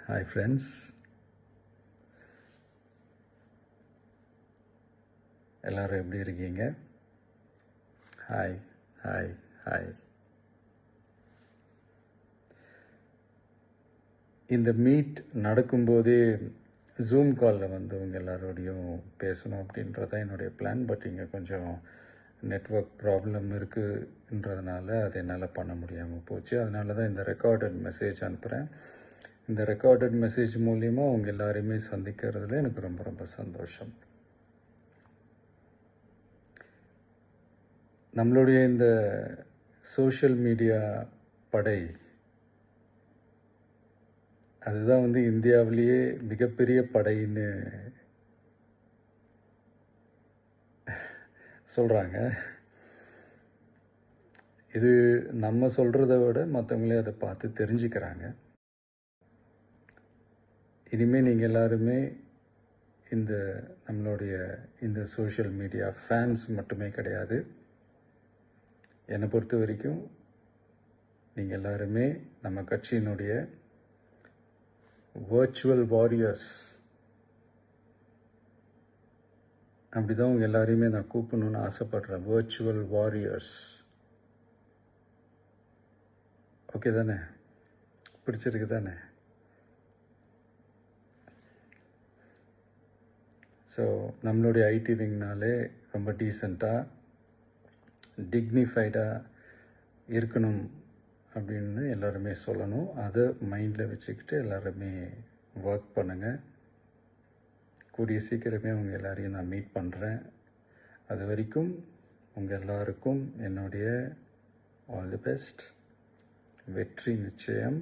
Hi friends, எல்லோரும் எப்படி இருக்கீங்க? Hi hi hi. இந்த மீட் நடக்கும்போதே ஜூம் காலில் வந்து உங்கள் எல்லாரோடையும் பேசணும் அப்படின்றதான் என்னுடைய பிளான். பட் இங்கே கொஞ்சம் நெட்வொர்க் ப்ராப்ளம் இருக்குன்றதுனால அது என்னால் பண்ண முடியாமல் போச்சு. அதனால தான் இந்த ரெக்கார்டட் மெசேஜ் அனுப்புகிறேன். இந்த ரெக்கார்டட் மெசேஜ் மூலிமா உங்கள் எல்லாரையுமே சந்திக்கிறதுல எனக்கு ரொம்ப ரொம்ப சந்தோஷம். நம்மளுடைய இந்த சோஷியல் மீடியா படை, அதுதான் வந்து இந்தியாவிலேயே மிகப்பெரிய படைன்னு சொல்கிறாங்க. இது நம்ம சொல்கிறத விட மற்றவங்களே அதை பார்த்து தெரிஞ்சுக்கிறாங்க. இனிமேல் நீங்கள் எல்லாருமே நம்மளுடைய இந்த சோஷியல் மீடியா ஃபேன்ஸ் மட்டுமே கிடையாது. என்னை பொறுத்த வரைக்கும் நீங்கள் எல்லாருமே நம்ம கட்சியினுடைய வர்ச்சுவல் வாரியர்ஸ். அப்படிதான் உங்கள் எல்லாரையுமே நான் கூப்பிடணும்னு ஆசைப்படுறேன். Virtual warriors. ஓகே தானே? பிடிச்சிருக்கு தானே? ஸோ நம்மளுடைய ஐடி விங்னாலே ரொம்ப டீசெண்டாக டிக்னிஃபைடாக இருக்கணும் அப்படின்னு எல்லாருமே சொல்லணும். அதை மைண்டில் வச்சுக்கிட்டு எல்லாருமே ஒர்க் பண்ணுங்கள். கூடிய சீக்கிரமே உங்கள் எல்லாரையும் நான் மீட் பண்ணுறேன். அது வரைக்கும் உங்கள் எல்லாருக்கும் என்னுடைய ஆல் தி பெஸ்ட். வெற்றி நிச்சயம்.